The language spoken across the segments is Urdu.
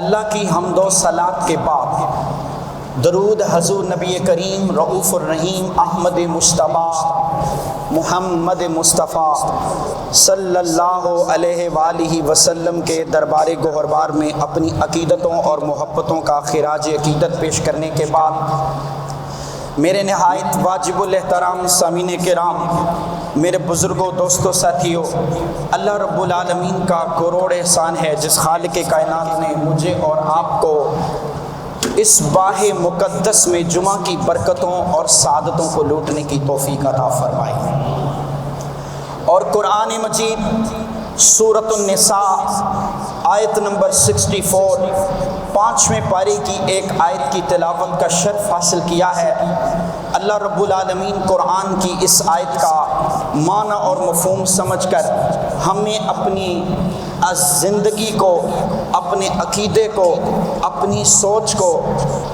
اللہ کی حمد و صلات کے بعد درود حضور نبی کریم رؤوف الرحیم احمد مجتبی محمد مصطفیٰ صلی اللہ علیہ وآلہ وسلم کے دربار گوہربار میں اپنی عقیدتوں اور محبتوں کا خراج عقیدت پیش کرنے کے بعد میرے نہایت واجب الاحترام سامعین کرام، میرے بزرگوں، دوستوں، ساتھیوں، اللہ رب العالمین کا کروڑ احسان ہے جس خالق کائنات نے مجھے اور آپ کو اس باہ مقدس میں جمعہ کی برکتوں اور سعادتوں کو لوٹنے کی توفیق عطا فرمائی۔ اور قرآن مجید سورۃ النساء آیت نمبر 64 5ویں پارے کی ایک آیت کی تلاوت کا شرف حاصل کیا ہے۔ اللہ رب العالمین قرآن کی اس آیت کا معنی اور مفہوم سمجھ کر ہمیں اپنی زندگی کو، اپنے عقیدے کو، اپنی سوچ کو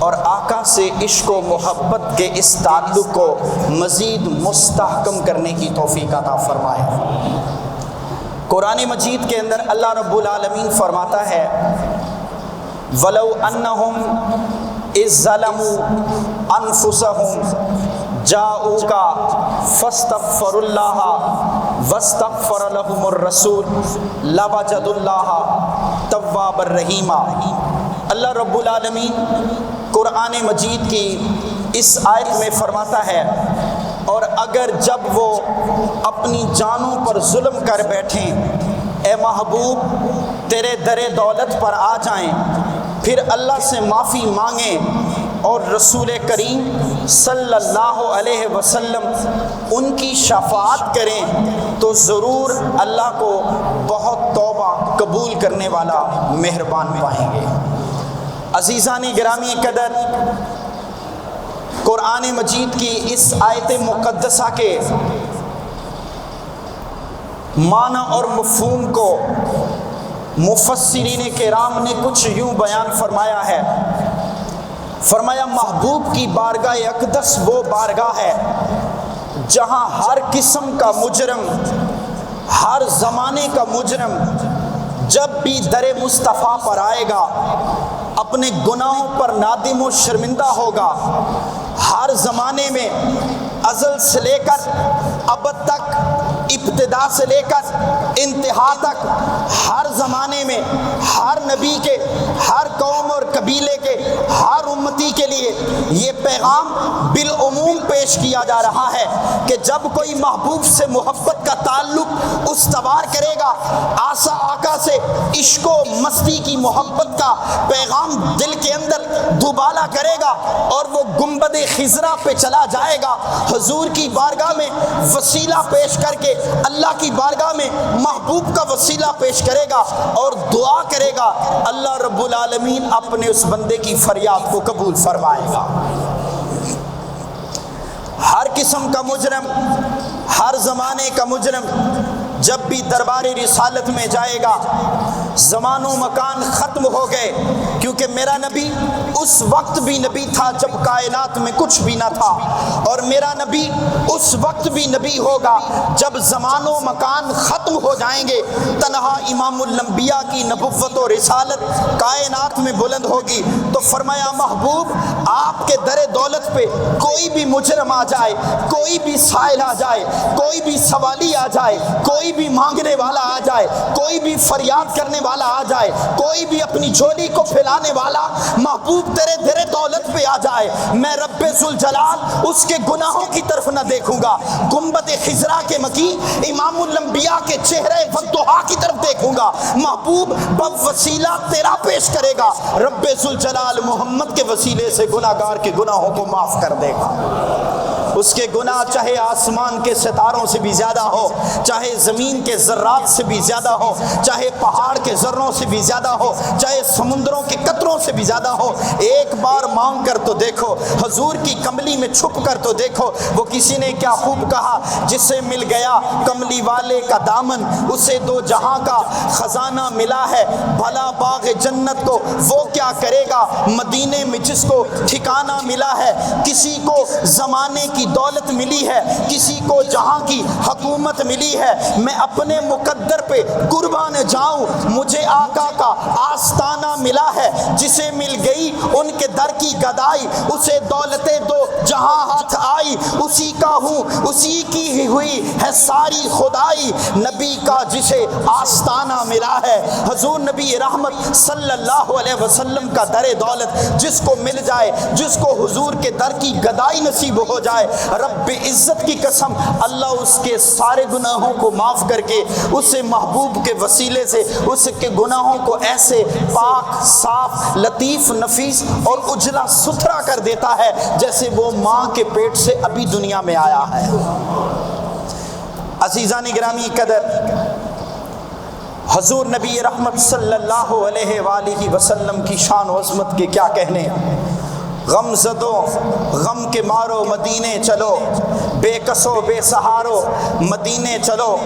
اور آقا سے عشق و محبت کے اس تعلق کو مزید مستحکم کرنے کی توفیق عطا فرمائے۔ قرآن مجید کے اندر اللہ رب العالمین فرماتا ہے وَلَوْ أَنَّهُمْ إِذْ ظَلَمُوا أَنفُسَهُمْ جَاءُوكَ فَاسْتَغْفَرُوا اللَّهَ وَاسْتَغْفَرَ لَهُمُ الرَّسُولُ لَوَجَدُوا اللَّهَ تَوَّابًا رَحِيمًا۔ اللہ رب العالمین قرآن مجید کی اس آیت میں فرماتا ہے، اور اگر جب وہ اپنی جانوں پر ظلم کر بیٹھیں، اے محبوب تیرے در دولت پر آ جائیں، پھر اللہ سے معافی مانگیں اور رسول کریم صلی اللہ علیہ وسلم ان کی شفاعت کریں، تو ضرور اللہ کو بہت توبہ قبول کرنے والا مہربان پائیں گے۔ عزیزان گرامی قدر، قرآن مجید کی اس آیت مقدسہ کے معنی اور مفہوم کو مفسرین کرام نے کچھ یوں بیان فرمایا ہے۔ فرمایا محبوب کی بارگاہ اقدس وہ بارگاہ ہے جہاں ہر قسم کا مجرم، ہر زمانے کا مجرم جب بھی در مصطفیٰ پر آئے گا اپنے گناہوں پر نادم و شرمندہ ہوگا۔ ہر زمانے میں ازل سے لے کر ابد تک، ابتدا سے لے کر انتہا تک، ہر زمانے میں ہر نبی کے، ہر قوم اور قبیلے کے، ہر امتی کے لیے یہ پیغام بالعموم پیش کیا جا رہا ہے کہ جب کوئی محبوب سے محبت کا تعلق استوار کرے گا، آقا سے عشق و مستی کی محبت کا پیغام دل کے اندر دوبالا کرے گا اور وہ گنبد خضرا پہ چلا جائے گا، حضور کی بارگاہ میں وسیلہ پیش کر کے اللہ کی بارگاہ میں محبوب کا وسیلہ پیش کرے گا اور دعا کرے گا، اللہ رب العالمین اپنے اس بندے کی فریاد کو قبول فرمائے گا۔ ہر قسم کا مجرم، ہر زمانے کا مجرم جب بھی دربار رسالت میں جائے گا، زمان و مکان ختم ہو گئے، کیونکہ میرا نبی اس وقت بھی نبی تھا جب کائنات میں کچھ بھی نہ تھا، اور میرا نبی اس وقت بھی نبی ہوگا جب زمان و مکان ختم ہو جائیں گے، تنہا امام الانبیاء کی نبوت و رسالت کائنات میں بلند ہوگی۔ تو فرمایا محبوب آپ کے در دولت پہ کوئی بھی مجرم آ جائے، کوئی بھی سائل آ جائے، کوئی بھی سوالی آ جائے، کوئی بھی مانگنے والا آ جائے، کوئی بھی فریاد کرنے والا آ جائے، کوئی بھی اپنی جھولی کو پھیلانے والا محبوب تیرے در دولت پہ آ جائے، میں رب ذوالجلال اس کے گناہوں کی طرف نہ دیکھوں گا، گنبد خضرا کے مکی امام الانبیاء کے چہرے والضحیٰ کی طرف دیکھوں گا، محبوب بوسیلہ تیرا پیش کرے گا، رب ذوالجلال محمد کے وسیلے سے گناہگار کے گناہوں کو معاف کر دے گا۔ اس کے گناہ چاہے آسمان کے ستاروں سے بھی زیادہ ہو، چاہے زمین کے ذرات سے بھی زیادہ ہو، چاہے پہاڑ کے ذروں سے بھی زیادہ ہو، چاہے سمندروں کے قطروں سے بھی زیادہ ہو، ایک بار مانگ کر تو دیکھو، حضور کی کملی میں چھپ کر تو دیکھو۔ وہ کسی نے کیا خوب کہا، جسے مل گیا کملی والے کا دامن، اسے دو جہاں کا خزانہ ملا ہے، بھلا باغ جنت کو وہ کیا کرے گا، مدینے میں جس کو ٹھکانہ ملا ہے۔ کسی کو زمانے کی دولت ملی ہے، کسی کو جہاں کی حکومت ملی ہے، میں اپنے مقدر پہ قربان جاؤں، مجھے آقا کا آستانہ ملا ہے، جسے مل گئی ان کے در کی گدائی، اسے دولتیں دو جہاں ہاتھ آئی، اسی کا ہوں اسی کی ہی ہوئی ہے ساری خدائی، نبی کا جسے آستانہ ملا ہے۔ حضور نبی رحمت صلی اللہ علیہ وسلم کا در دولت جس کو مل جائے، جس کو حضور کے در کی گدائی نصیب ہو جائے، رب عزت کی قسم اللہ اس کے سارے گناہوں کو معاف کر کے اسے محبوب کے وسیلے سے اس کے گناہوں کو ایسے پاک، صاف، لطیف، نفیس اور اجلا ستھرا کر دیتا ہے جیسے وہ ماں کے پیٹ سے ابھی دنیا میں آیا ہے۔ عزیزان گرامی قدر، حضور نبی رحمت صلی اللہ علیہ وآلہ وسلم کی شان و عظمت کے کیا کہنے ہیں۔ غم زدوں غم کے مارو مدینے چلو، بے کسو بے سہارو مدینے چلو،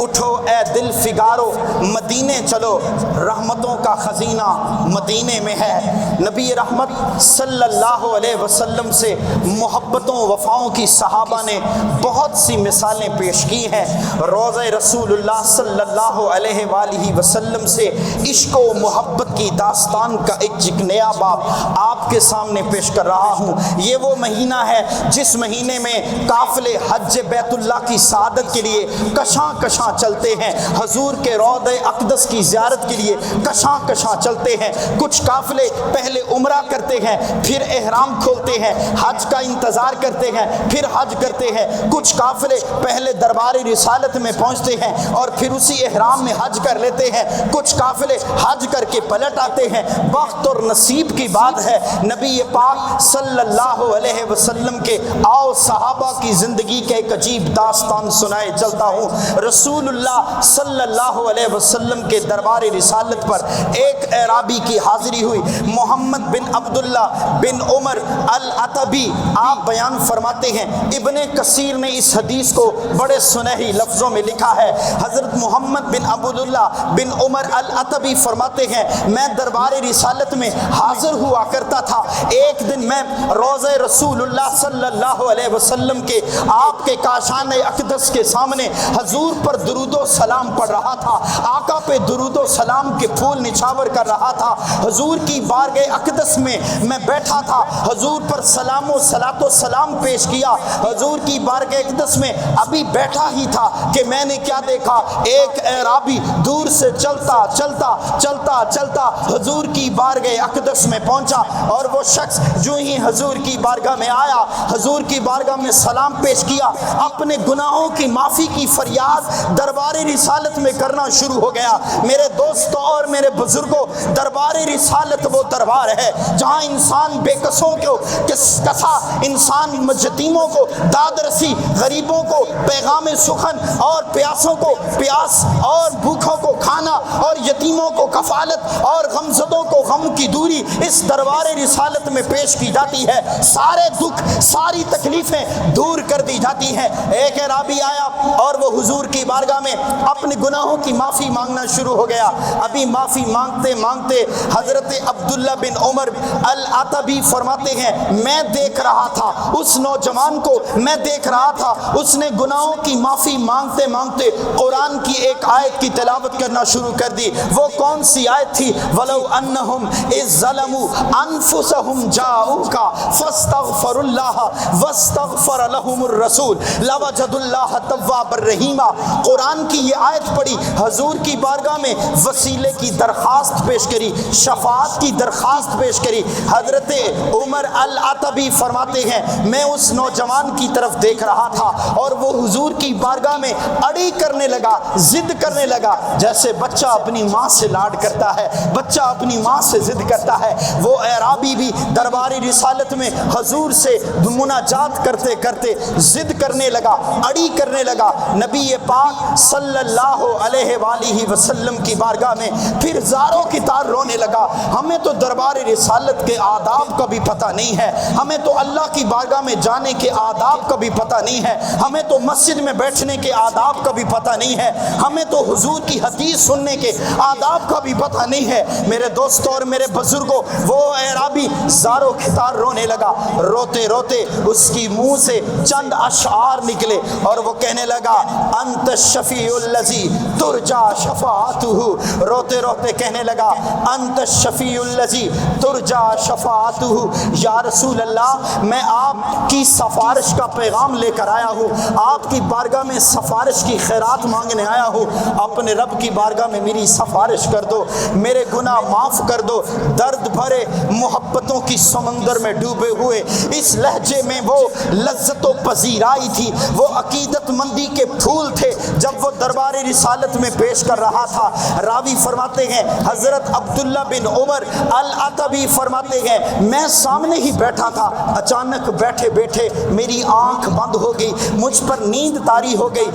اٹھو اے دل فگارو مدینے چلو، رحمتوں کا خزینہ مدینے میں ہے۔ نبی رحمت صلی اللہ علیہ وسلم سے محبتوں وفاؤں کی صحابہ نے بہت سی مثالیں پیش کی ہیں۔ روضہ رسول اللہ صلی اللہ علیہ وآلہ وسلم سے عشق و محبت کی داستان کا ایک نیا باب آپ کے سامنے پیش کر رہا ہوں۔ یہ وہ مہینہ ہے جس مہینے میں قافلے حج بیت اللہ کی سعادت کے لیے کشاں کشاں چلتے ہیں، حضور کے روضہ اقدس کی زیارت کے لیے کشاں کشاں چلتے ہیں۔ کچھ قافلے پہلے عمرہ کرتے ہیں، پھر احرام کھولتے ہیں، حج کا انتظار کرتے ہیں، پھر حج کرتے ہیں۔ کچھ قافلے پہلے دربار رسالت میں پہنچتے ہیں اور پھر اسی احرام میں حج کر لیتے ہیں۔ کچھ قافلے حج کر کے پلٹ آتے ہیں۔ بخت اور نصیب کی بات ہے، نبی پاک صلی اللہ علیہ وسلم کے آؤ صحابہ کی زندگی کے ایک عجیب داستان سنائے چلتا ہوں۔ رسول اللہ صلی اللہ علیہ وسلم کے دربار رسالت پر ایک اعرابی کی حاضری ہوئی، محمد بن عبداللہ بن عمر العتبی۔ آپ بیان فرماتے ہیں، ابن کثیر نے اس حدیث کو بڑے سنہری لفظوں میں لکھا ہے۔ حضرت محمد بن عبداللہ بن عمر العتبی فرماتے ہیں، میں دربار رسالت میں حاضر ہوا کرتا تھا۔ ایک دن میں روضہ رسول اللہ صلی اللہ علیہ وسلم کے آپ کے کاشان اقدس کے سامنے حضور پر درود و سلام پڑھ رہا تھا، آقا پہ درود و سلام کے پھول نچھاور کر رہا تھا۔ حضور کی بارگاہ اقدس میں بیٹھا تھا، حضور پر سلام و صلاۃ و سلام پیش کیا۔ حضور کی بارگاہ اقدس میں ابھی بیٹھا ہی تھا کہ میں نے کیا دیکھا، ایک اعرابی دور سے چلتا چلتا چلتا چلتا حضور کی بارگاہ اقدس میں پہنچا، اور وہ شخص جو ہی حضور کی بارگاہ میں آیا، حضور کی بارگاہ میں سلام پیش کیا، اپنے گناہوں کی معافی کی فریاد دربار رسالت میں کرنا شروع ہو گیا۔ میرے دوستوں اور میرے بزرگوں، دربار رسالت وہ دربار ہے جہاں انسان بے کسوں کو کسا، انسان یتیموں کو داد رسی، غریبوں کو پیغام سخن، اور پیاسوں کو پیاس، اور بھوکھوں کو کھانا، اور یتیموں کو کفالت، اور غمزدوں کو غم کی دوری اس دربار رسالت میں پیش کی جاتی ہے۔ سارے دکھ، ساری تکلیفیں دور کر دی جاتی ہیں۔ ایک اعرابی آیا اور وہ حضور کی بارگاہ میں اپنے گناہوں کی معافی مانگنا شروع ہو گیا۔ ابھی معافی مانگتے مانگتے حضرت عبداللہ بن عمر العتبی فرماتے ہیں، میں دیکھ رہا تھا اس نوجوان کو، میں دیکھ رہا تھا اس نے گناہوں کی معافی مانگتے مانگتے قرآن کی ایک آیت کی تلاوت کرنا شروع کر دی۔ وہ کون سی آیت تھی؟ وَلَوْ أَنَّهُمْ إِذْ ظَلَمُوا أَنفُسَهُمْ جَاءُوكَ فَاسْتَغْفَرُوا اللَّهَ وَاسْتَغْفَرَ لَهُمُ الرَّسُولُ لَوَجَدُوا اللَّهَ تَوَّابًا رَحِيمًا۔ قرآن کی یہ آیت پڑھی، حضور کی بارگاہ میں وسیلے کی درخواست پیش کری، شفاعت کی درخواست پیش کری۔ حضرت عمر العتبی فرماتے ہیں، میں اس نوجوان کی طرف دیکھ رہا تھا اور وہ حضور کی بارگاہ میں اڑی کرنے لگا، ضد کرنے لگا، جیسے بچہ اپنی ماں سے لاڈ کرتا ہے، بچہ اپنی ماں سے ضد کرتا ہے۔ وہ اعرابی بھی درباری رسالت میں حضور سے مناجات کرتے کرتے ضد کرنے لگا، اڑی کرنے لگا۔ نبی پاک صلی اللہ علیہ وآلہ وسلم کی بارگاہ میں پھر زاروں کی طرح رونے لگا۔ ہمیں تو دربار رسالت کے آداب کا بھی پتہ نہیں ہے، ہمیں تو اللہ کی بارگاہ میں جانے کے آداب کا بھی پتہ نہیں ہے، ہمیں تو مسجد میں بیٹھنے کے آداب کا بھی پتہ نہیں ہے، ہمیں تو حضور کی حدیث سننے کے آداب کا بھی پتہ نہیں ہے۔ میرے دوستوں دوستوں اور میرے بزرگوں، وہ اعرابی زارو کھتار رونے لگا، روتے روتے اس کی منہ سے چند اشعار نکلے اور وہ کہنے لگا انت الشفیع الذی ترجا شفاعتہ، روتے روتے کہنے لگا انت الشفیع الذی ترجا شفاعتہ، یا رسول اللہ میں آپ کی سفارش کا پیغام لے کر آیا ہوں، آپ کی بارگاہ میں سفارش کی خیرات مانگنے آیا ہوں، اپنے رب کی بارگاہ میں میری سفارش کر دو، میرے گناہ معاف کر دو۔ درد بھرے محبتوں کی سمندر میں ڈوبے ہوئے اس لہجے میں وہ لذت و پذیرائی تھی، وہ عقیدت مندی کے پھول تھے جب وہ دربار رسالت میں پیش کر رہا تھا۔ راوی فرماتے ہیں حضرت عبداللہ بن عمر العتبی فرماتے ہیں میں سامنے ہی بیٹھا تھا، اچانک بیٹھے بیٹھے میری آنکھ بند ہو گئی، مجھ پر نیند طاری ہو گئی،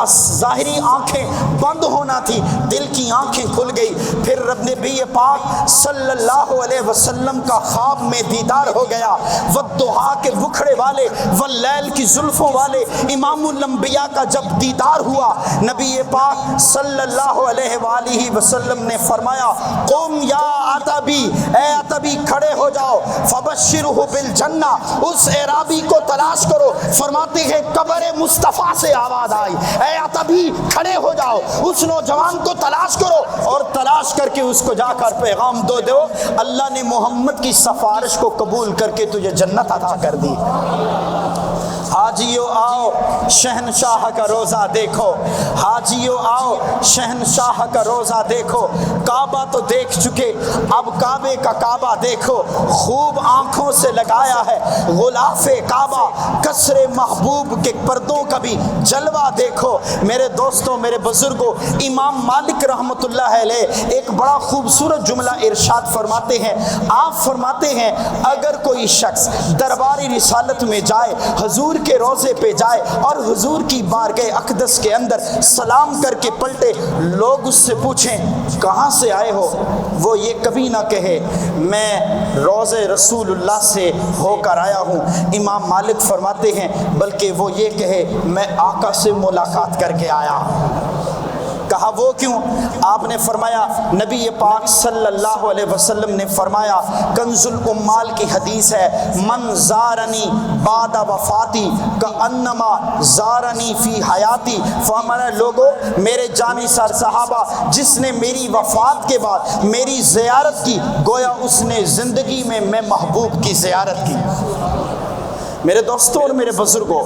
ظاہری آنکھیں بند ہونا تھی، دل کی آنکھیں کھل گئی، پھر رب نبی پاک صلی اللہ علیہ وسلم کا خواب میں دیدار ہو گیا، والضحیٰ کے بکھڑے والے واللیل کی زلفوں والے امام الانبیاء کا جب دیدار ہوا، نبی پاک صلی اللہ علیہ وآلہ وسلم نے فرمایا قم یا عتبی، اے عتبی کھڑے ہو جاؤ، فبشرہ بالجنہ، اس اعرابی کو تلاش کرو، فرماتے ہیں قبر مصطفیٰ سے آواز آئی اے عتبی کھڑے ہو جاؤ، اس نوجوان کو تلاش کرو، اور تلاش کر کے اس کو جا کر پیغام دو اللہ نے محمد کی سفارش کو قبول کر کے تجھے جنت عطا کر دی۔ حاجیو آؤ شہنشاہ کا روزہ دیکھو، حاجیو آؤ شہنشاہ کا روزہ دیکھو، کعبہ تو دیکھ چکے اب کعبے کا کعبہ دیکھو، خوب آنکھوں سے لگایا ہے غلاف کعبہ، کسر محبوب کے پردوں کا بھی جلوہ دیکھو۔ میرے دوستوں میرے بزرگوں، امام مالک رحمۃ اللہ علیہ ایک بڑا خوبصورت جملہ ارشاد فرماتے ہیں، آپ فرماتے ہیں اگر کوئی شخص دربار رسالت میں جائے، حضور کے روزے پہ جائے اور حضور کی بارگاہ اقدس کے اندر سلام کر کے پلٹے، لوگ اس سے پوچھیں کہاں سے آئے ہو، وہ یہ کبھی نہ کہے میں روزے رسول اللہ سے ہو کر آیا ہوں، امام مالک فرماتے ہیں بلکہ وہ یہ کہے میں آقا سے ملاقات کر کے آیا۔ کہا وہ کیوں؟ آپ نے فرمایا نبی پاک صلی اللہ علیہ وسلم نے فرمایا کنز الامال کی حدیث ہے من زارنی بعد وفاتی کانما زارنی فی حیاتی، فرمایا لوگوں میرے جانی سار صحابہ جس نے میری وفات کے بعد میری زیارت کی گویا اس نے زندگی میں محبوب کی زیارت کی۔ میرے دوستوں اور میرے بزرگوں،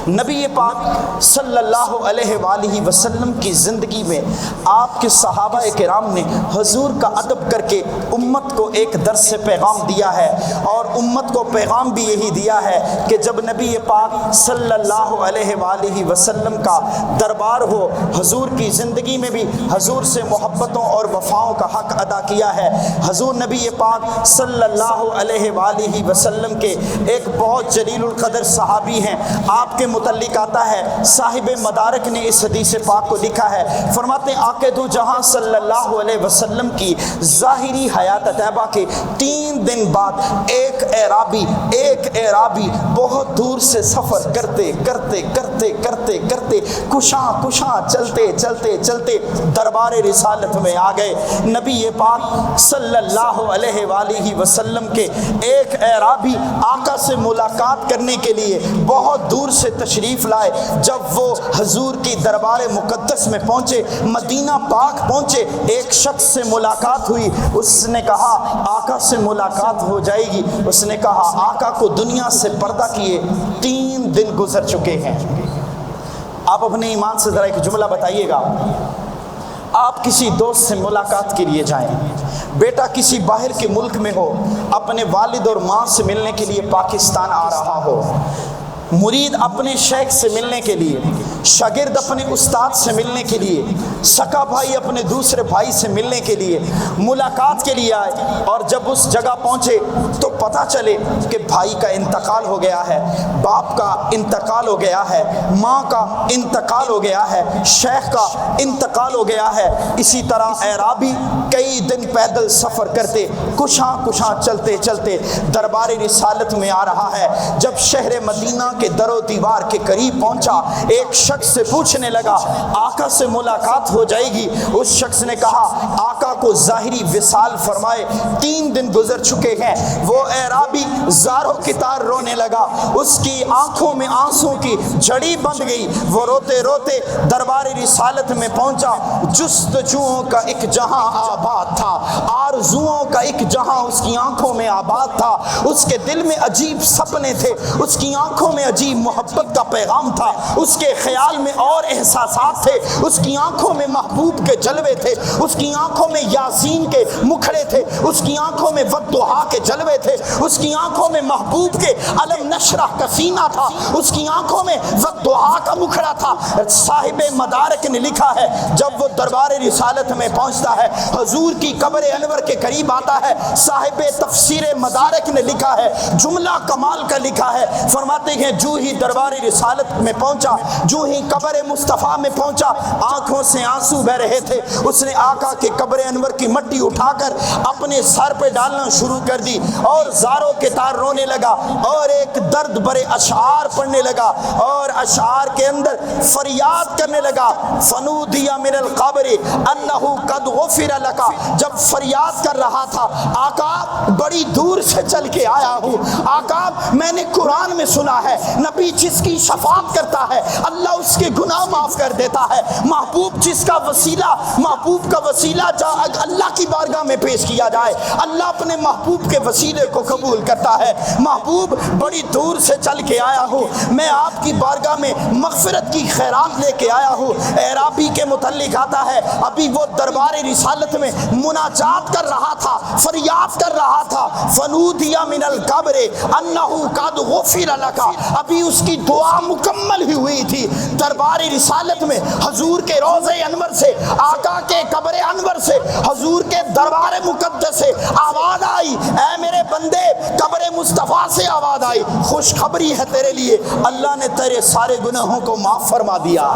نبی پاک صلی اللہ علیہ وآلہ وسلم کی زندگی میں آپ کے صحابہ کرام نے حضور کا ادب کر کے امت کو ایک درس سے پیغام دیا ہے، اور امت کو پیغام بھی یہی دیا ہے کہ جب نبی پاک صلی اللہ علیہ وآلہ وسلم کا دربار ہو، حضور کی زندگی میں بھی حضور سے محبتوں اور وفاؤں کا حق ادا کیا ہے۔ حضور نبی پاک صلی اللہ علیہ وآلہ وسلم کے ایک بہت جلیل القدر صحابی ہیں، آپ کے متعلق آتا ہے صاحب مدارک نے اس حدیث پاک کو لکھا ہے، فرماتے ہیں آقا دو جہاں صلی اللہ علیہ وسلم کی ظاہری حیات طیبہ کے 3 دن بعد ایک اعرابی بہت دور سے سفر کرتے کرتے کرتے کرتے کرتے کشاں چلتے دربار رسالت میں آ گئے۔ نبی پاک صلی اللہ علیہ وآلہ وسلم کے ایک اعرابی آقا سے ملاقات کرنے کے لیے بہت دور سے تشریف لائے۔ جب وہ حضور کی دربار مقدس میں پہنچے، مدینہ پاک پہنچے، ایک شخص سے ملاقات ہوئی، اس نے کہا آقا سے ملاقات ہو جائے گی، اس نے کہا آقا کو دنیا سے پردہ کیے 3 دن گزر چکے ہیں۔ آپ اپنے ایمان سے ذرا ایک جملہ بتائیے گا، آپ کسی دوست سے ملاقات کے لیے جائیں، بیٹا کسی باہر کے ملک میں ہو، اپنے والد اور ماں سے ملنے کے لیے پاکستان آ رہا ہو، مرید اپنے شیخ سے ملنے کے لیے، شاگرد اپنے استاد سے ملنے کے لیے، سکا بھائی اپنے دوسرے بھائی سے ملنے کے لیے ملاقات کے لیے آئے، اور جب اس جگہ پہنچے تو پتہ چلے کہ بھائی کا انتقال ہو گیا ہے، باپ کا انتقال ہو گیا ہے، ماں کا انتقال ہو گیا ہے، شیخ کا انتقال ہو گیا ہے۔ اسی طرح اعرابی کئی دن پیدل سفر کرتے کشاں چلتے دربار رسالت میں آ رہا ہے۔ جب شہر مدینہ کے در و دیوار کے قریب پہنچا، ایک شخص سے پوچھنے لگا آقا سے ملاقات ہو جائے گی؟ اس شخص نے کہا آقا کو ظاہری وصال فرمائے 3 دن گزر چکے ہیں۔ وہ اعرابی زاروں کی طرح رونے لگا، اس کی آنکھوں میں آنسوں کی جھڑی بند گئی، وہ روتے روتے دربار رسالت میں پہنچا۔ جستجوؤں کا ایک جہاں آباد تھا، آرزوؤں کا ایک جہاں اس کی آنکھوں میں آباد تھا، اس کے دل میں عجیب سپنے تھے، اس کی آنکھوں میں عجیب محبت کا پیغام تھا، اس کے خیال میں اور احساسات تھے، اس کی آنکھوں میں محبوب کے جلوے تھے، اس کی آنکھوں میں یاسین کے مکھڑے تھے، اس کی آنکھوں میں والضحیٰ کے جلوے تھے، اس کی آنکھوں میں محبوب کے علم نشرح کا سینہ تھا، اس کی آنکھوں میں والضحیٰ کا مکھڑا تھا۔ صاحب مدارک نے لکھا ہے جب وہ دربار رسالت میں پہنچتا ہے، حضور کی قبر انور کے قریب آتا ہے، صاحب تفسیر مدارک نے لکھا ہے، جملہ کمال کا لکھا ہے، فرماتے ہیں جو ہی دربار رسالت میں پہنچا، جو ہی قبر مصطفیٰ میں پہنچا، آنکھوں سے آنسو بہ رہے تھے، اس نے آقا کے قبر انور کی مٹی اٹھا کر اپنے سر پہ ڈالنا شروع کر دی اور زاروں کے تار رونے لگا اور ایک درد برے اشعار پڑھنے لگا اور اشعار کے اندر فریاد کرنے لگا۔ فنودی من القبر انہ قد غفر لک، جب فریاد کر رہا تھا آقا بڑی دور سے چل کے آیا ہوں، آقا میں نے قرآن میں سنا ہے نبی جس کی شفاعت کرتا ہے اللہ اس کے گناہ معاف کر دیتا ہے، محبوب جس کا وسیلہ، محبوب کا وسیلہ اللہ کی بارگاہ میں پیش کیا جائے اللہ اپنے محبوب کے وسیلے کو قبول کرتا ہے۔ محبوب بڑی دور سے چل کے آیا ہوں، میں آپ کی بارگاہ میں مغفرت کی خیرات لے کے آیا ہوں۔ اعرابی کے متعلق آتا ہے ابھی وہ دربار رسالت میں مناجات کر رہا تھا، فریاد کر رہا تھا، فنودی من القبر انہ قد غفر لک، ابھی اس کی دعا مکمل ہی ہوئی تھی۔ دربار رسالت میں حضور کے روضہ انور سے، آقا کے قبر انور سے، حضور کے دربار مقدس سے آواز آئی، اے میرے بندے، قبر مصطفیٰ سے آواز آئی، خوشخبری ہے تیرے لیے، اللہ نے تیرے سارے گناہوں کو معاف فرما دیا۔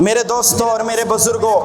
میرے دوستوں اور میرے بزرگوں،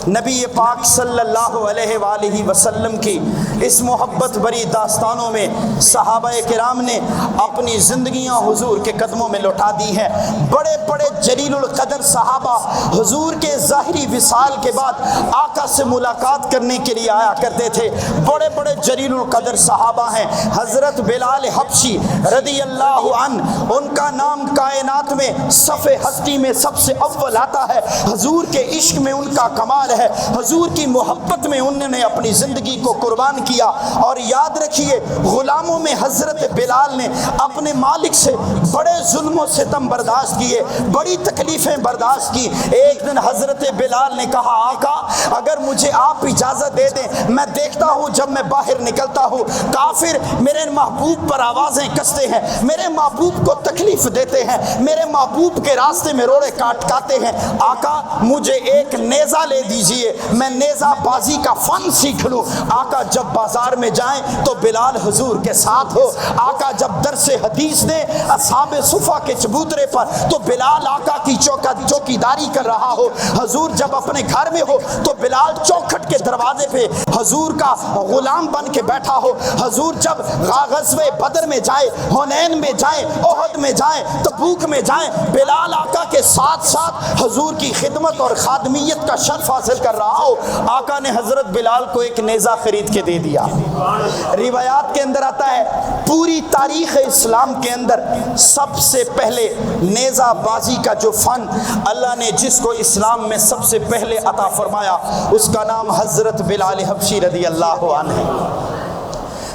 نبی پاک صلی اللہ علیہ وآلہ وسلم کی اس محبت بری داستانوں میں صحابہ کرام نے اپنی زندگیاں حضور کے قدموں میں لوٹا دی ہیں۔ بڑے بڑے جلیل القدر صحابہ حضور کے ظاہری وصال کے بعد آقا سے ملاقات کرنے کے لیے آیا کرتے تھے۔ بڑے بڑے جلیل القدر صحابہ ہیں، حضرت بلال حبشی رضی اللہ عنہ، ان کا نام کائنات میں صف ہستی میں سب سے اول آتا ہے۔ حضور کے عشق میں ان کا کمال ہے، حضور کی محبت میں انہوں نے اپنی زندگی کو قربان کیا۔ اور یاد رکھیے غلاموں میں حضرت بلال نے اپنے مالک سے بڑے ظلم و ستم برداشت کیے، بڑی تکلیفیں برداشت کی۔ ایک دن حضرت بلال نے کہا آقا اگر مجھے آپ اجازت دے دیں، میں دیکھتا ہوں جب میں باہر نکلتا ہوں کافر میرے محبوب پر آوازیں کستے ہیں، میرے محبوب کو تکلیف دیتے ہیں، میرے محبوب کے راستے میں روڑے کاٹتے ہیں، آقا مجھے ایک نیزہ لے دیجئے، میں نیزہ بازی کا فن سیکھ لوں۔ آقا جب بازار میں جائیں تو بلال حضور کے ساتھ ہو، آقا جب درس حدیث دیں اصحاب صفہ کے چبوترے پر تو بلال آقا کی چوکیداری کر رہا ہو، حضور جب اپنے گھر میں ہو تو بلال چوکھٹ کے دروازے پہ حضور کا غلام بن کے بیٹھا ہو، حضور جب غزوہ بدر میں جائے، حنین میں جائیں، احد میں جائیں، تبوک میں جائیں، بلال آقا کے ساتھ ساتھ حضور کی خدمت اور خادمیت کا شرف حاصل کر رہا ہو۔ آقا نے حضرت بلال کو ایک نیزہ خرید کے دے دیا۔ روایات کے اندر آتا ہے پوری تاریخ اسلام کے اندر سب سے پہلے نیزہ بازی کا جو فن اللہ نے جس کو اسلام میں سب سے پہلے عطا فرمایا اس کا نام حضرت بلال حبشی رضی اللہ عنہ ہے۔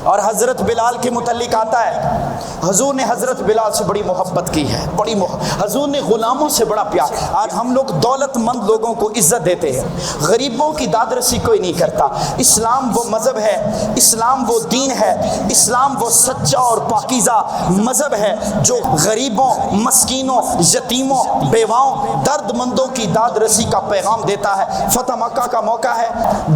اور حضرت بلال کے متعلق آتا ہے حضور نے حضرت بلال سے بڑی محبت کی ہے، بڑی حضور نے غلاموں سے بڑا پیار۔ آج ہم لوگ دولت مند لوگوں کو عزت دیتے ہیں، غریبوں کی داد رسی کوئی نہیں کرتا۔ اسلام وہ مذہب ہے، اسلام وہ دین ہے، اسلام وہ سچا اور پاکیزہ مذہب ہے جو غریبوں، مسکینوں، یتیموں، بیواؤں، درد مندوں کی داد رسی کا پیغام دیتا ہے۔ فتح مکہ کا موقع ہے،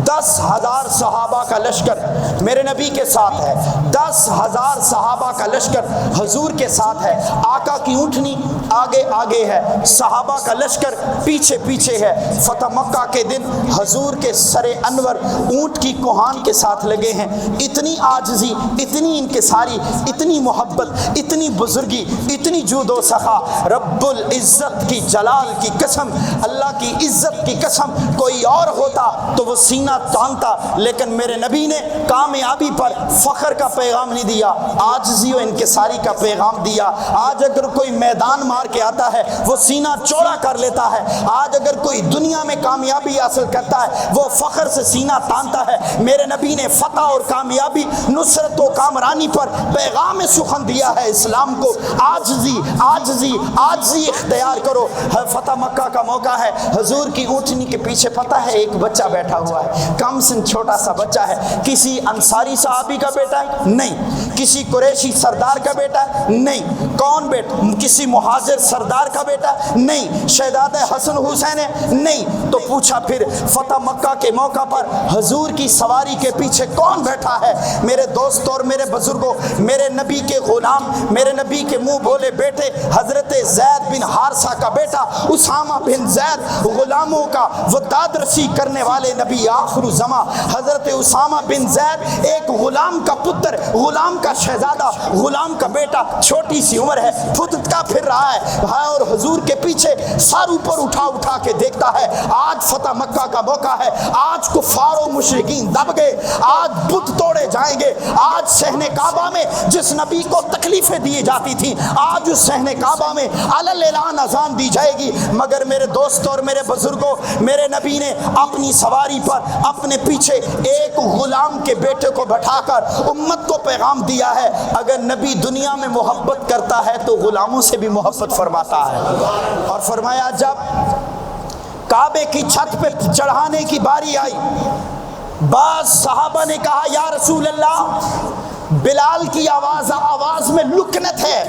10,000 صحابہ کا لشکر میرے نبی کے ساتھ ہے، 10,000 صحابہ کا لشکر حضور کے ساتھ ہے، آقا کی اونٹنی آگے آگے ہے، صحابہ کا لشکر پیچھے پیچھے ہے۔ فتح مکہ کے دن حضور کے سر انور اونٹ کی کوہان کے ساتھ لگے ہیں۔ اتنی عاجزی، اتنی انکساری، اتنی محبت، اتنی بزرگی، اتنی جود و سخا، رب العزت کی جلال کی قسم، اللہ کی عزت کی قسم، کوئی اور ہوتا تو وہ سینہ تانتا، لیکن میرے نبی نے کامیابی پر فخر کا پیغام نہیں دیا، عاجزی و انکساری کا پیغام دیا۔ آج اگر کوئی میدان مار کے آتا ہے وہ سینہ چوڑا کر لیتا ہے، آج اگر کوئی دنیا میں کامیابی حاصل کرتا ہے وہ فخر سے سینہ تانتا ہے۔ میرے نبی نے فتح اور کامیابی، نصرت و کامرانی پر پیغام سخن دیا ہے اسلام کو، عاجزی عاجزی عاجزی اختیار کرو۔ فتح مکہ کا موقع ہے، حضور کی اونٹنی کے پیچھے پتہ ہے ایک بچہ بیٹھا ہوا ہے، کم سن چھوٹا سا بچہ ہے، کسی انصاری صحابی کا بیٹا ہے نہیں، کسی قریشی سردار کا بیٹا ہے نہیں، کون بیٹا؟ کسی مہاجر سردار کا بیٹا نہیں، شہزادہ حسن حسین ہے نہیں، تو پوچھا پھر فتح مکہ کے موقع پر حضور کی سواری کے پیچھے کون بیٹھا ہے؟ میرے دوستوں اور میرے بزرگوں، میرے نبی کے غلام، میرے نبی کے منہ بولے بیٹے حضرت زید بن حارثہ کا بیٹا اسامہ بن زید، غلاموں کا وہ دادرسی کرنے والے نبی آخر زمان حضرت اسامہ بن زید، ایک غلام کا پتر، غلام کا شہزادہ، غلام کا بیٹا، چھوٹی سی عمر ہے، پھدکتا پھر رہا ہے اور حضور کے پیچھے سر اوپر اٹھا اٹھا کے دیکھتا ہے۔ آج فتح مکہ کا موقع ہے، آج کفار و مشرکین دب گئے، آج بت توڑے جائیں گے، آج صحن کعبہ میں جس نبی کو تکلیفیں دی جاتی تھیں آج اس صحن کعبہ میں علل اعلان اذان دی جائے گی۔ مگر میرے دوستوں اور میرے بزرگوں، میرے نبی نے اپنی سواری پر اپنے پیچھے ایک غلام کے بیٹے کو بٹھا کر امت کو پیغام دیا ہے، اگر نبی دنیا میں محبت کرتا ہے تو غلاموں سے بھی محبت فرماتا ہے۔ اور فرمایا جب کعبے کی چھت پہ چڑھانے کی باری آئی، بعض صحابہ نے کہا یا رسول اللہ بلال کی آواز میں لکنت ہے،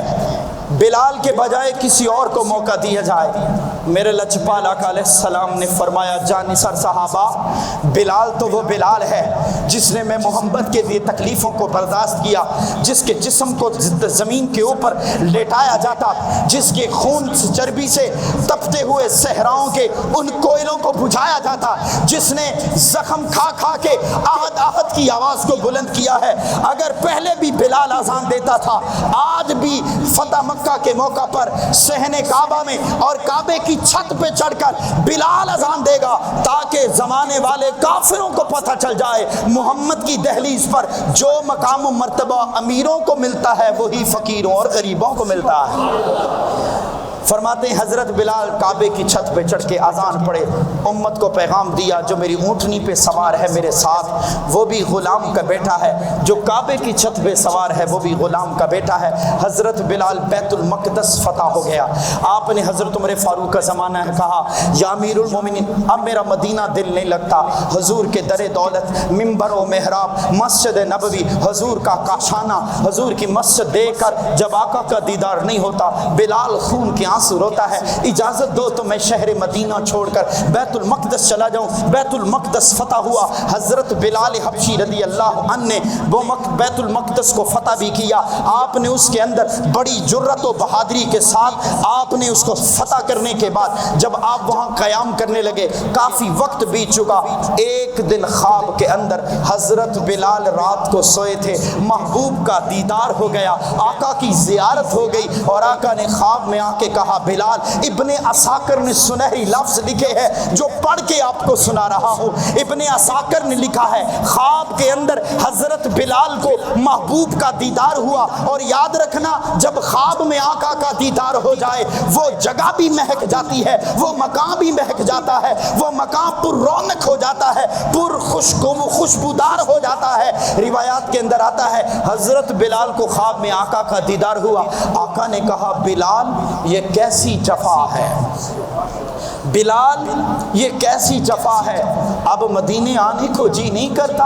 بلال کے بجائے کسی اور کو موقع دیا جائے۔ میرے لجپال آقا علیہ السلام نے فرمایا جانثر صحابہ، بلال تو وہ بلال ہے جس نے میں محمد کے لیے تکلیفوں کو برداشت کیا، جس کے جسم کو زمین کے اوپر لیٹایا جاتا، جس کے خون چربی سے تپتے ہوئے صحراؤں کے ان کوئلوں کو بجھایا جاتا، جس نے زخم کھا کھا کے احد احد کی آواز کو بلند کیا ہے۔ اگر پہلے بھی بلال اذان دیتا تھا، آج بھی فتح مکہ کے موقع پر صحن کعبہ میں اور کعبے کی چھت پہ چڑھ کر بلال اذان دے گا، تاکہ زمانے والے کافروں کو پتہ چل جائے محمد کی دہلیز پر جو مقام و مرتبہ امیروں کو ملتا ہے وہی فقیروں اور غریبوں کو ملتا ہے۔ فرماتے ہیں حضرت بلال کعبے کی چھت پہ چڑھ کے اذان پڑھے، امت کو پیغام دیا جو میری اونٹنی پہ سوار ہے میرے ساتھ وہ بھی غلام کا بیٹا ہے، جو کعبے کی چھت پہ سوار ہے وہ بھی غلام کا بیٹا ہے۔ حضرت بلال بیت المقدس فتح ہو گیا، آپ نے حضرت عمر فاروق کا زمانہ ہے کہا یا امیر المومنین اب میرا مدینہ دل نہیں لگتا، حضور کے در دولت، ممبر و محراب، مسجد نبوی، حضور کا کاشانہ، حضور کی مسجد دیکھ کر جب آقا کا دیدار نہیں ہوتا بلال خون کی آنسو روتا ہے، اجازت دو تو میں شہر مدینہ چھوڑ کر بیت المقدس چلا جاؤں۔ بیت المقدس فتح ہوا، حضرت بلال حبشی رضی اللہ عنہ نے وہ بیت المقدس کو فتح بھی کیا، آپ نے اس کے اندر بڑی جرت و بہادری کے ساتھ آپ نے اس کو فتح کرنے کے بعد جب آپ وہاں قیام کرنے لگے کافی وقت بیت چکا، ایک دن خواب کے اندر حضرت بلال رات کو سوئے تھے، محبوب کا دیدار ہو گیا، آقا کی زیارت ہو گئی اور آقا نے خواب میں آ کے کہا بلال، ابن عساکر نے سنہری لفظ لکھے ہیں جو پڑھ کے آپ کو سنا رہا ہوں۔ ابن عساکر نے لکھا ہے خواب کے اندر حضرت بلال کو محبوب کا دیدار ہوا، اور یاد رکھنا جب خواب میں آقا کا دیدار ہو جائے وہ جگہ بھی مہک جاتی ہے، وہ مقام بھی مہک جاتا ہے، وہ مقام پر رونق ہو جاتا ہے، پر خوشبودار ہو جاتا ہے۔ روایات کے اندر آتا ہے حضرت بلال کو خواب میں آقا کا دیدار ہوا، آقا نے کہا بلال یہ کیسی جفا ہے، بلال یہ کیسی جفا ہے، اب مدینے آنے کو جی نہیں کرتا،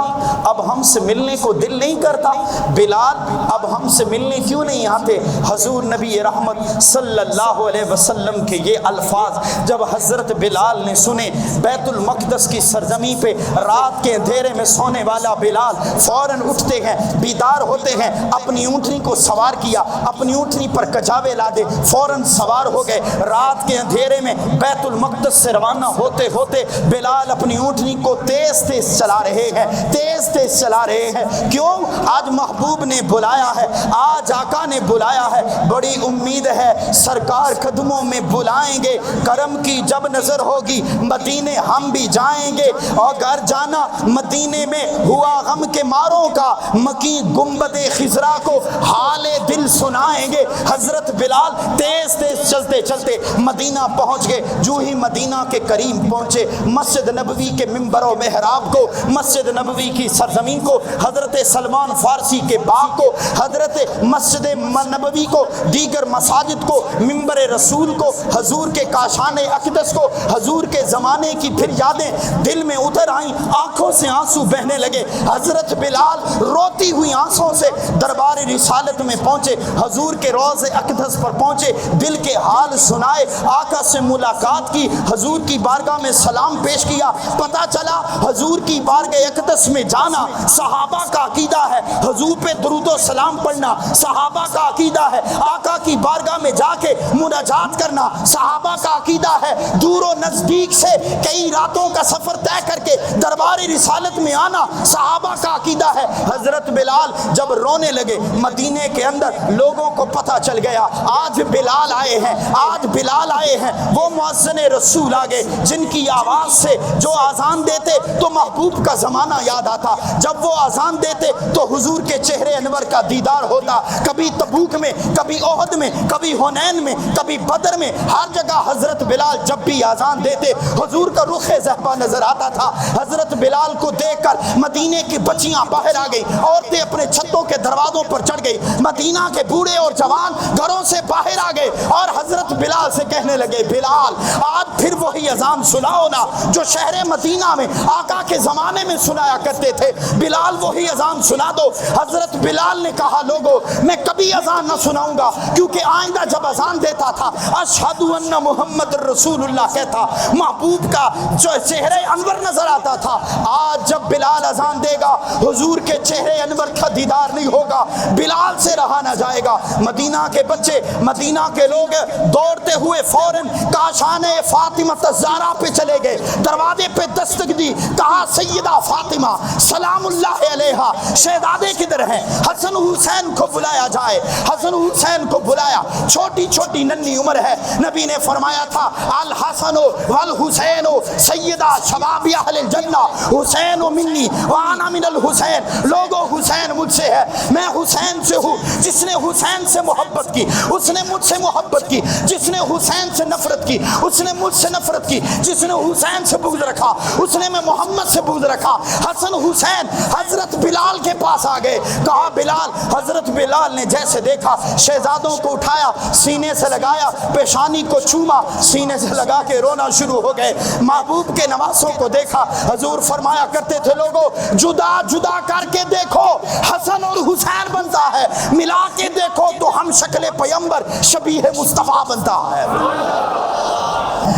اب ہم سے ملنے کو دل نہیں کرتا، بلال اب ہم سے ملنے کیوں نہیں آتے؟ حضور نبی رحمت صلی اللہ علیہ وسلم کے یہ الفاظ جب حضرت بلال نے سنے، بیت المقدس کی سرزمین پہ رات کے اندھیرے میں سونے والا بلال فوراً اٹھتے ہیں، بیدار ہوتے ہیں، اپنی اونٹنی کو سوار کیا، اپنی اونٹنی پر کجاوے لادے، فوراً سوار ہو گئے، رات کے اندھیرے میں بیت المقدس سے روانہ ہوتے ہوتے بلال اپنی اونٹنی کو تیز تیز چلا رہے ہیں، تیز تیز چلا رہے ہیں۔ کیوں؟ آج محبوب نے بلایا ہے، آج آقا نے بلایا ہے، بڑی امید ہے سرکار قدموں میں بلائیں گے، کرم کی جب نظر ہوگی مدینے ہم بھی جائیں گے، اور گھر جانا مدینے میں ہوا غم کے ماروں کا، مکی گنبد خضرا کو حال دل سنائیں گے۔ حضرت بلال تیز تیز چلتے چلتے مدینہ پہنچ گئے، جو ہی مدینہ کے قریب پہنچے، مسجد نبوی کے منبر و محراب کو، مسجد نبوی کی سرزمین کو، حضرت سلمان فارسی کے باغ کو، حضرت مسجد نبوی کو، دیگر مساجد کو، منبر رسول کو، حضور کے کاشان اقدس کو، حضور کے زمانے کی پھر یادیں دل میں اتر آئیں، آنکھوں سے آنسو بہنے لگے۔ حضرت بلال روتی ہوئی آنسوں سے دربار رسالت میں پہنچے، حضور کے روض اقدس پر پہنچے، دل کے حال سنائے، آقا سے ملاقات کی، حضور کی بارگاہ میں سلام پیش کیا۔ پتہ چلا حضور کی بارگاہ اقدس میں جانا صحابہ کا عقیدہ ہے، حضور پہ درود و سلام پڑھنا صحابہ کا عقیدہ ہے، آقا کی بارگاہ میں جا کے مناجات کرنا صحابہ کا عقیدہ ہے، دور و نزدیک سے کئی راتوں کا سفر طے کر کے دربار رسالت میں آنا صحابہ کا عقیدہ ہے۔ حضرت بلال جب رونے لگے، مدینے کے اندر لوگوں کو پتہ چل گیا آج بلال آئے ہیں، آج بلال آئے ہیں۔ وہ مؤذن رسول آگے جن کی آواز سے جو اذان دیتے تو محبوب کا زمانہ یاد آتا، جب وہ اذان دیتے تو حضور کے چہرے انور کا دیدار ہوتا۔ کبھی تبوک میں، کبھی احد میں، کبھی حنین میں، کبھی بدر میں، ہر جگہ حضرت بلال جب بھی اذان دیتے حضور کا رخ زہبہ نظر آتا تھا۔ حضرت بلال کو دیکھ کر مدینے کی بچیاں باہر آ گئی، عورتیں اپنے چھتوں کے دروازوں پر چڑھ گئی، مدینہ کے بوڑھے اور جوان گھروں سے باہر آ گئے اور حضرت بلال سے کہنے لگے بلال آج پھر وہی اذان سناؤ نا جو شہر مدینہ میں آقا کے زمانے میں سنایا کرتے تھے، بلال وہی اذان سنا دو۔ حضرت بلال نے کہا لوگو میں کبھی اذان نہ سناؤں گا، کیونکہ آئندہ جب اذان دیتا تھا اشہد ان محمد رسول اللہ کہتا، محبوب کا جو چہرے انور نظر آتا تھا۔ آج جب بلال اذان دے گا حضور کے چہرے انور کا دیدار نہیں ہوگا، بلال سے رہا نہ جائے گا۔ مدینہ کے بچے، مدینہ کے لوگ دوڑتے ہوئے فوراً کاشان فاطمہ الزہرا پہ چلے گئے، دروازے پہ دستک دی، کہا سیدہ فاطمہ سلام اللہ علیہا، شہزادے کدھر ہیں؟ حسن حسین کو بلایا جائے۔ حسن حسین کو بلایا، چھوٹی چھوٹی ننھی عمر ہے، نبی نے فرمایا تھا الحسن والحسین سیدہ شباب اہل الجنہ، حسین منی وانا من الحسین، لوگوں حسین مجھ سے ہے، میں حسین سے ہوں۔ جس نے حسین سے محبت کی اس نے مجھ سے محبت کی، جس نے حسین سے نفرت کی اس نے مجھ سے نفرت کی، جس نے حسین سے بغض رکھا اس نے میں محمد سے بغض رکھا۔ حسن حسین حضرت بلال کے پاس آ گئے، کہا بلال، حضرت بلال نے جیسے دیکھا شہزادوں کو اٹھایا، سینے سے لگایا، پیشانی کو چوما، سینے سے لگا کے رونا شروع ہو گئے۔ محبوب کے نواسوں کو دیکھا، حضور فرمایا کرتے تھے لوگوں جدا جدا کر کے دیکھو حسن اور حسین بنتا ہے، ملا کے دیکھو تو ہم شکل پیمبر شبیہ مصطفیٰ بنتا ہے۔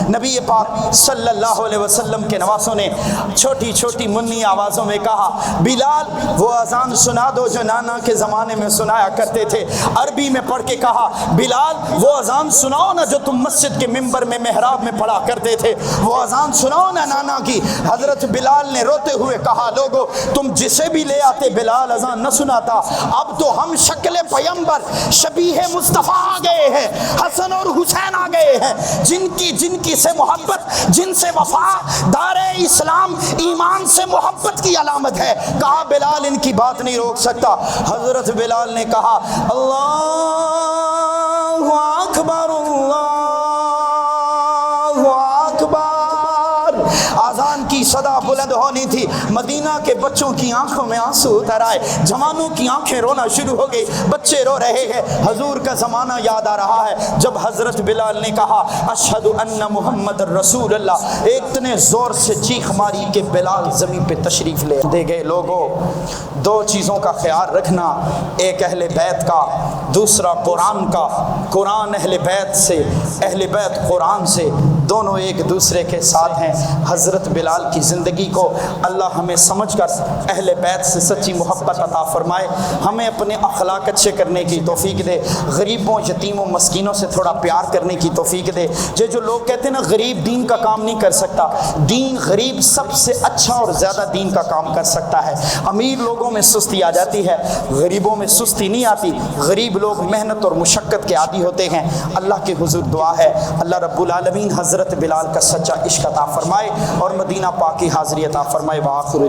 نبی پاک صلی اللہ علیہ وسلم کے نواسوں نے چھوٹی چھوٹی منی آوازوں میں کہا بلال وہ اذان سنا دو جو نانا کے زمانے میں سنایا کرتے تھے۔ عربی میں پڑھ کے کہا بلال وہ اذان سناؤ نا جو تم مسجد کے منبر میں محراب میں پڑھا کرتے تھے، وہ اذان سناؤ نا نانا کی۔ حضرت بلال نے روتے ہوئے کہا لوگو تم جسے بھی لے آتے بلال اذان نہ سناتا، اب تو ہم شکل پیمبر شبیہ مصطفیٰ آ گئے ہیں، حسن اور حسین آ گئے ہیں، جن کی سے محبت، جن سے وفا دار اسلام ایمان سے محبت کی علامت ہے۔ کہا بلال ان کی بات نہیں روک سکتا۔ حضرت بلال نے کہا اللہ اکبر اللہ اکبر، اذان کی صدا بلند بلند ہونی تھی، مدینہ کے بچوں کی آنکھوں میں آنسو اتر آئے، جوانوں کی آنکھیں رونا شروع ہو گئی، بچے رو رہے ہیں۔ حضور کا زمانہ یاد آ رہا ہے جب حضرت بلال نے کہا اشہد ان محمد رسول اللہ، اتنے زور سے چیخ ماری کہ بلال زمین پہ تشریف لے دے گئے۔ لوگوں، دو چیزوں کا خیال رکھنا، ایک اہل بیت کا، دوسرا قرآن کا۔ قرآن اہل بیت سے، اہل بیت قرآن سے، دونوں ایک دوسرے کے ساتھ ہیں۔ حضرت بلال کی زندگی کو اللہ ہمیں سمجھ کر اہل بیت سے سچی محبت عطا فرمائے، ہمیں اپنے اخلاق اچھے کرنے کی توفیق دے، غریبوں، یتیموں، مسکینوں سے تھوڑا پیار کرنے کی توفیق دے۔ جو لوگ کہتے ہیں نا غریب دین کا کام نہیں کر سکتا، دین غریب سب سے اچھا اور زیادہ دین کا کام کر سکتا ہے۔ امیر لوگوں میں سستی آ جاتی ہے، غریبوں میں سستی نہیں آتی۔ غریب لوگ محنت اور مشقت کے عادی ہوتے ہیں۔ اللہ کے حضور دعا ہے اللہ رب العالمین حضرت بلال کا سچا عشق عطا فرمائے اور مدینہ پاک کی حاضری عطا فرمائے۔ وآخر